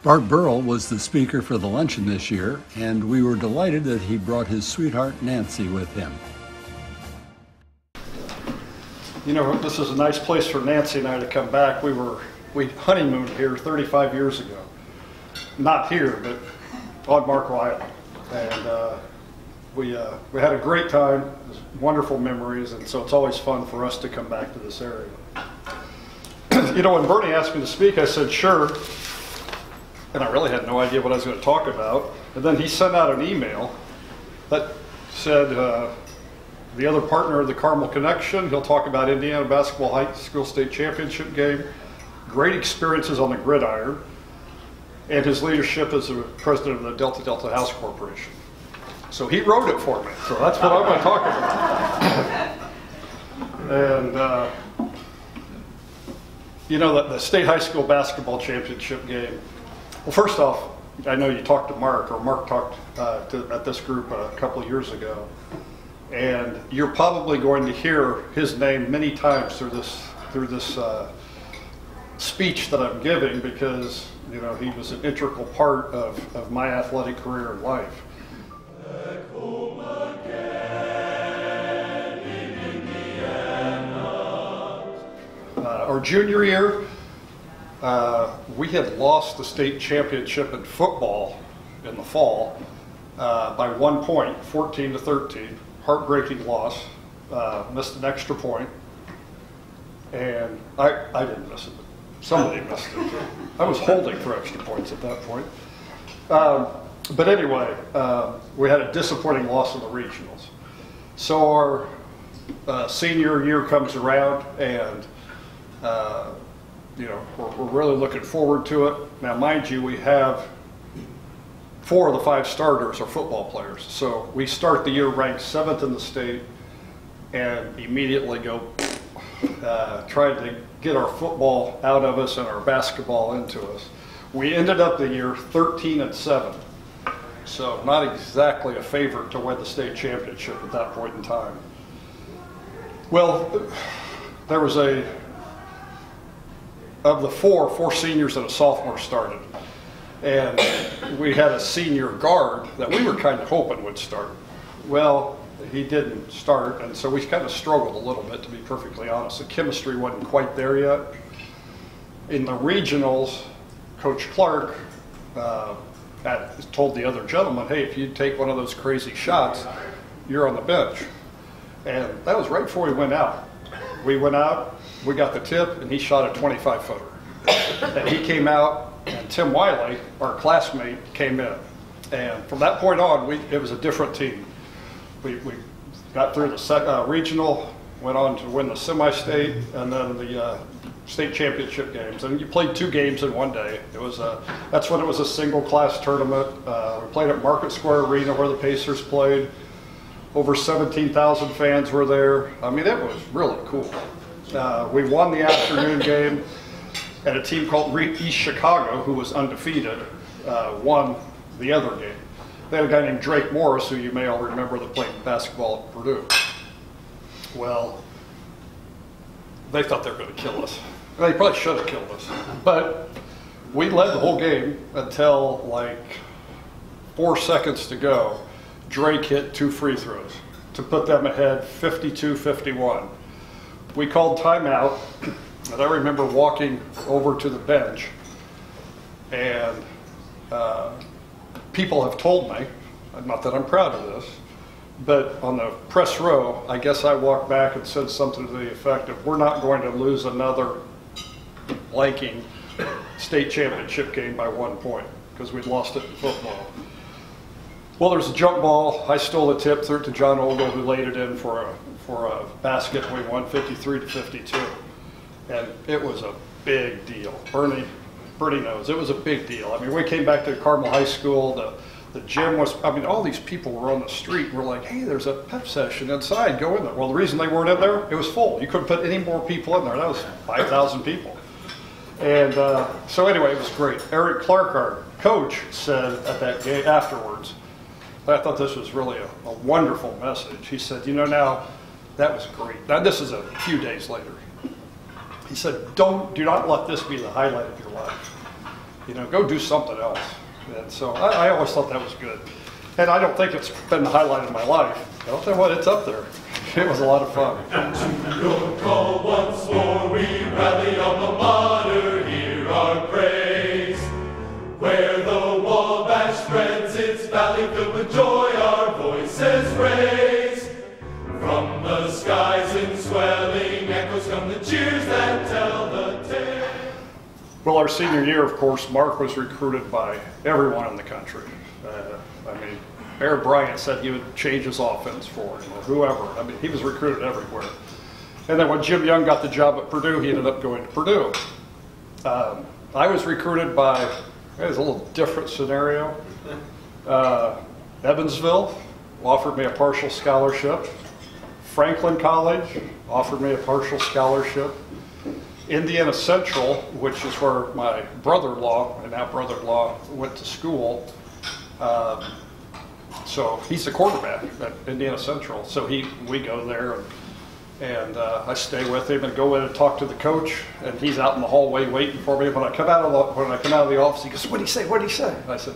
Bart Burrell was the speaker for the luncheon this year, and we were delighted that he brought his sweetheart Nancy with him. You know, this is a nice place for Nancy and I to come back. We honeymooned here 35 years ago. Not here, but on Marco Island. And we had a great time, wonderful memories, and so it's always fun for us to come back to this area. You know, when Bernie asked me to speak, I said, sure. And I really had no idea what I was going to talk about. And then he sent out an email that said, the other partner of the Carmel Connection, he'll talk about Indiana basketball high school state championship game, great experiences on the gridiron, and his leadership as the president of the Delta Delta House Corporation. So he wrote it for me, so that's what I'm going to talk about. And you know, the state high school basketball championship game. Well, first off, I know you talked to Mark, or Mark talked at this group a couple of years ago, and you're probably going to hear his name many times through this speech that I'm giving, because you know he was an integral part of my athletic career and life. Our junior year, we had lost the state championship in football in the fall by 1 point, 14-13. Heartbreaking loss. Missed an extra point, and I didn't miss it. Somebody missed it. I was holding for extra points at that point. But anyway, we had a disappointing loss in the regionals. So our senior year comes around, and you know, we're really looking forward to it. Now, mind you, we have 4 of the 5 starters are football players. So we start the year ranked 7th in the state, and immediately go trying to get our football out of us and our basketball into us. We ended up the year 13-7. So not exactly a favorite to win the state championship at that point in time. Well, there was of the 4 seniors and a sophomore started. And we had a senior guard that we were kind of hoping would start. Well, he didn't start, and so we kind of struggled a little bit, to be perfectly honest. The chemistry wasn't quite there yet. In the regionals, Coach Clark had told the other gentleman, hey, if you take one of those crazy shots, you're on the bench. And that was right before we went out. We went out, we got the tip, and he shot a 25-footer. And he came out, and Tim Wiley, our classmate, came in. And from that point on, it was a different team. We got through the regional, went on to win the semi-state, and then the state championship games. And you played 2 games in one day. That's when it was a single-class tournament. We played at Market Square Arena, where the Pacers played. Over 17,000 fans were there. I mean, it was really cool. We won the afternoon game, and a team called East Chicago, who was undefeated, won the other game. They had a guy named Drake Morris, who you may all remember, that played basketball at Purdue. Well, they thought they were going to kill us. They probably should have killed us. But we led the whole game until like 4 seconds to go. Drake hit 2 free throws to put them ahead 52-51. We called timeout, and I remember walking over to the bench, and people have told me, not that I'm proud of this, but on the press row, I guess I walked back and said something to the effect of, we're not going to lose another blanking state championship game by 1 point, because we'd lost it in football. Well, there's a jump ball. I stole the tip, threw it to John Ogle, who laid it in for a basket. We won 53-52. And it was a big deal. Bernie knows. It was a big deal. I mean, we came back to Carmel High School. The gym was, I mean, all these people were on the street and were like, hey, there's a pep session inside. Go in there. Well, the reason they weren't in there, it was full. You couldn't put any more people in there. That was 5,000 people. And so anyway, it was great. Eric Clark, our coach, said at that game afterwards, I thought this was really a wonderful message. He said, you know, now, that was great. Now, this is a few days later. He said, do not let this be the highlight of your life. You know, go do something else. And so I always thought that was good. And I don't think it's been the highlight of my life. I'll tell you what, it's up there. It was a lot of fun. Roll call once more, we rally alma mater, hear our praise. Where the Wabash spreads its valley filled with joy, our voices raise. From the skies in swelling echoes come the cheers that tell the tale. Well, our senior year, of course, Mark was recruited by everyone in the country. I mean, Bear Bryant said he would change his offense for him, or whoever. I mean, he was recruited everywhere. And then when Jim Young got the job at Purdue, he ended up going to Purdue. I was recruited by, it was a little different scenario. Evansville offered me a partial scholarship. Franklin College offered me a partial scholarship. Indiana Central, which is where my brother-in-law, and now brother-in-law, went to school. So he's the quarterback at Indiana Central. So we go there, and I stay with him and go in and talk to the coach. And he's out in the hallway waiting for me. When I come out of the office, he goes, "What did he say? What did he say?" And I said,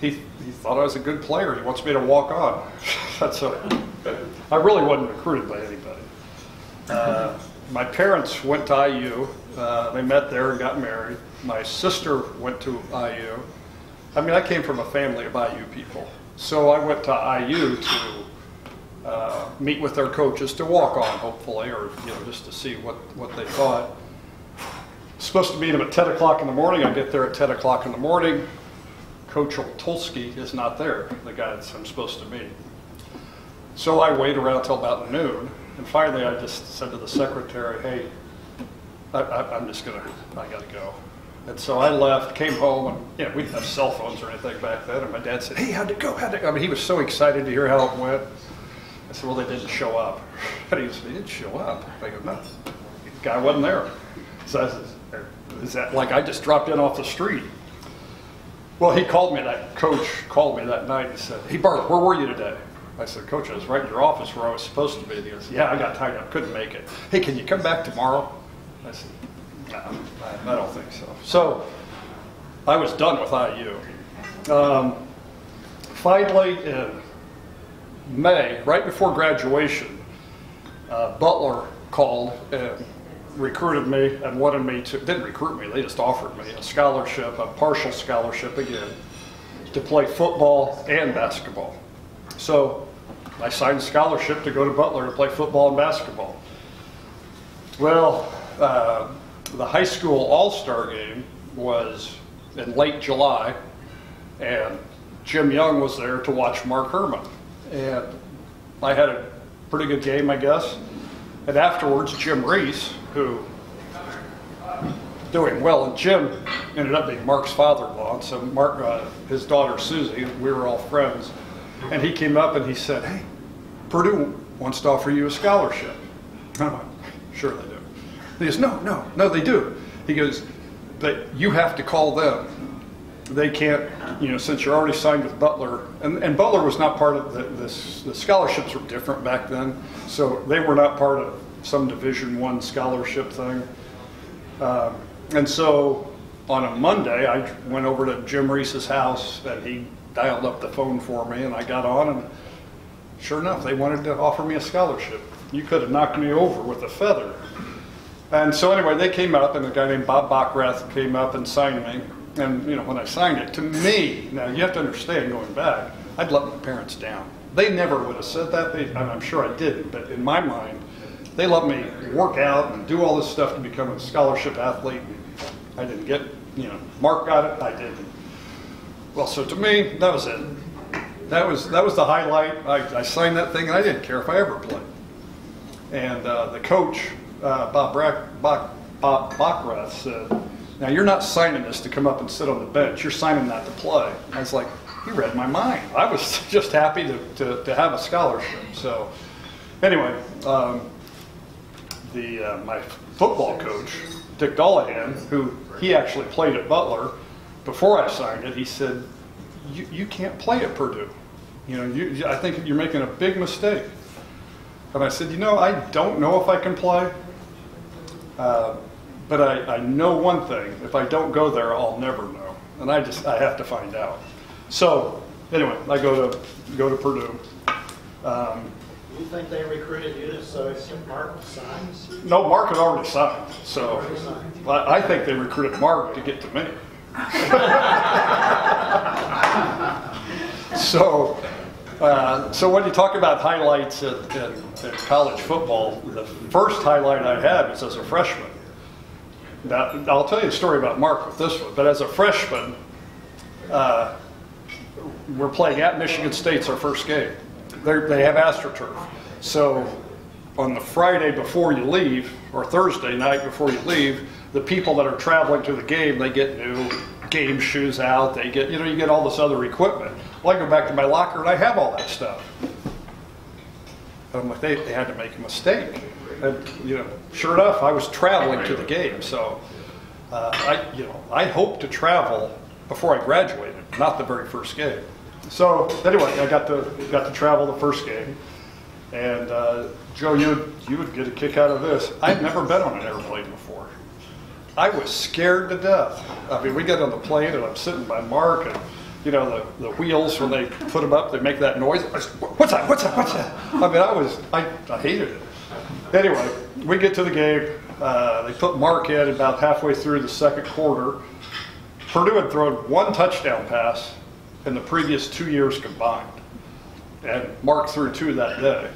"He thought I was a good player. He wants me to walk on." I really wasn't recruited by anybody. My parents went to IU. They met there and got married. My sister went to IU. I mean, I came from a family of IU people. So I went to IU to meet with their coaches to walk on, hopefully, or just to see what they thought. Supposed to meet them at 10 o'clock in the morning. I get there at 10 o'clock in the morning. Coach Oltulski is not there, the guy that I'm supposed to meet. So I wait around till about noon. And finally, I just said to the secretary, "Hey, I gotta go." And so I left, came home, and we didn't have cell phones or anything back then. And my dad said, "Hey, how'd it go? I mean, he was so excited to hear how it went. I said, "Well, they didn't show up." And he said, "They didn't show up?" I go, "No, the guy wasn't there." So I said, "Is that like I just dropped in off the street?" Well, coach called me that night and said, "Hey, Bart, where were you today?" I said, "Coach, I was right in your office where I was supposed to be." He goes, "Yeah, I got tied up, couldn't make it. Hey, can you come back tomorrow?" I said, "No, I don't think so." So I was done with IU. Finally, in May, right before graduation, Butler called and recruited me and wanted me to, didn't recruit me, they just offered me a scholarship, a partial scholarship again, to play football and basketball. So I signed a scholarship to go to Butler to play football and basketball. Well, the high school all-star game was in late July, and Jim Young was there to watch Mark Herman. And I had a pretty good game, I guess. And afterwards, Jim Reese, who doing well, and Jim ended up being Mark's father-in-law. So Mark, his daughter Susie, we were all friends. And he came up and he said, "Hey, Purdue wants to offer you a scholarship." I went, "Sure they do." He goes, No, they do." He goes, "But you have to call them. They can't, since you're already signed with Butler." And Butler was not part of the scholarships were different back then. So they were not part of some Division I scholarship thing. And so on a Monday, I went over to Jim Reese's house and he dialed up the phone for me, and I got on, and sure enough, they wanted to offer me a scholarship. You could have knocked me over with a feather. And so anyway, they came up, and a guy named Bob Bockrath came up and signed me. And when I signed it, to me, now you have to understand, going back, I'd let my parents down. They never would have said that. I'm sure I didn't, but in my mind, they let me work out and do all this stuff to become a scholarship athlete. I didn't get, Mark got it, I didn't. Well, so to me, that was it. That was the highlight. I signed that thing, and I didn't care if I ever played. And the coach, Bob Bockrath, said, "Now you're not signing this to come up and sit on the bench. You're signing that to play." I was like, he read my mind. I was just happy to have a scholarship. So anyway, my football coach, Dick Dollahan, who he actually played at Butler, before I signed it, he said, you can't play at Purdue. I think you're making a big mistake." And I said, I don't know if I can play, But I know one thing, if I don't go there, I'll never know. And I have to find out. So anyway, I go to Purdue. Do you think they recruited you so Mark signs? No, Mark had already signed. So I think they recruited Mark to get to me. So when you talk about highlights in college football, the first highlight I had was as a freshman. Now, I'll tell you a story about Mark with this one, but as a freshman, we're playing at Michigan State's our first game. They have AstroTurf. So on the Friday before you leave, or Thursday night before you leave, the people that are traveling to the game, they get new game shoes out. They get, you get all this other equipment. Well, I go back to my locker and I have all that stuff. And I'm like, they had to make a mistake. And sure enough, I was traveling to the game. So I hoped to travel before I graduated, not the very first game. So anyway, I got to travel the first game, and Joe, you would get a kick out of this. I'd never been on an airplane before. I was scared to death. I mean, we get on the plane, and I'm sitting by Mark, and the wheels, when they put them up, they make that noise. I said, what's that? What's that? What's that? I mean, I hated it. Anyway, we get to the game. They put Mark in about halfway through the second quarter. Purdue had thrown one touchdown pass in the previous 2 years combined. And Mark threw 2 that day.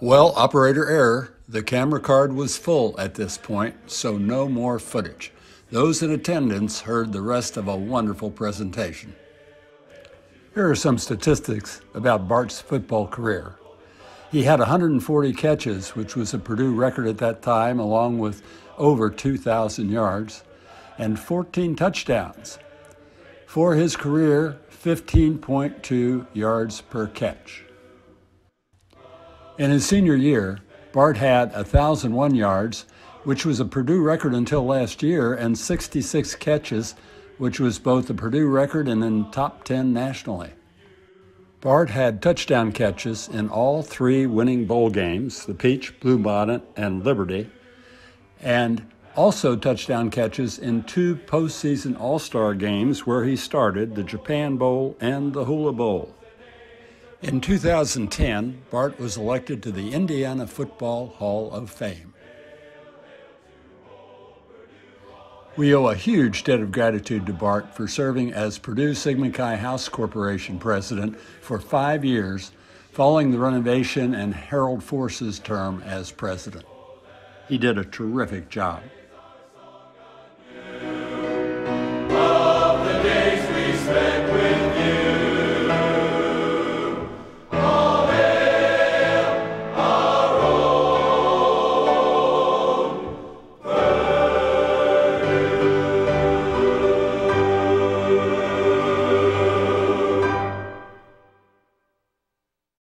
Well, operator error. The camera card was full at this point, so no more footage. Those in attendance heard the rest of a wonderful presentation. Here are some statistics about Bart's football career. He had 140 catches, which was a Purdue record at that time, along with over 2,000 yards, and 14 touchdowns. For his career, 15.2 yards per catch. In his senior year, Bart had 1,001 yards, which was a Purdue record until last year, and 66 catches, which was both a Purdue record and in top 10 nationally. Bart had touchdown catches in all 3 winning bowl games, the Peach, Bluebonnet, and Liberty, and also touchdown catches in 2 postseason All-Star games where he started, the Japan Bowl and the Hula Bowl. In 2010, Bart was elected to the Indiana Football Hall of Fame. We owe a huge debt of gratitude to Bart for serving as Purdue Sigma Chi House Corporation president for 5 years, following the renovation and Harold Force's term as president. He did a terrific job.